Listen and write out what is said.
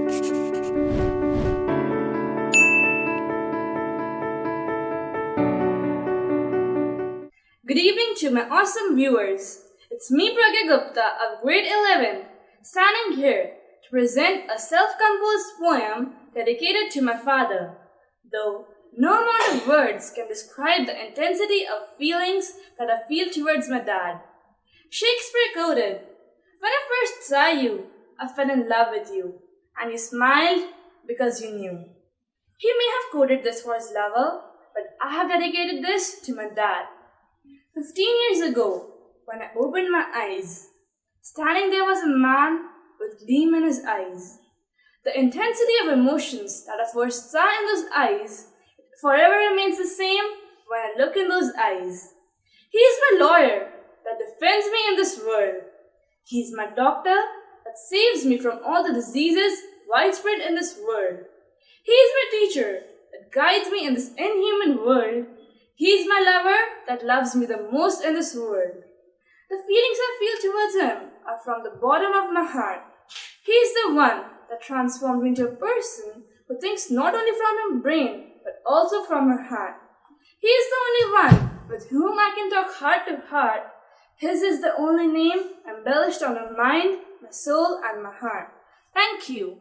Good evening to my awesome viewers. It's me, Pragya Gupta of grade 11, standing here to present a self-composed poem dedicated to my father. Though no amount of words can describe the intensity of feelings that I feel towards my dad. Shakespeare quoted, "When I first saw you, I fell in love with you, and you smiled because you knew." He may have quoted this for his lover, but I have dedicated this to my dad. 15 years ago, when I opened my eyes, standing there was a man with gleam in his eyes. The intensity of emotions that I first saw in those eyes forever remains the same when I look in those eyes. He is my lawyer that defends me in this world. He is my doctor that saves me from all the diseases widespread in this world. He is my teacher that guides me in this inhuman world. He is my lover that loves me the most in this world. The feelings I feel towards him are from the bottom of my heart. He is the one that transformed me into a person who thinks not only from her brain but also from her heart. He is the only one with whom I can talk heart to heart. His is the only name embellished on my mind, my soul, and my heart. Thank you.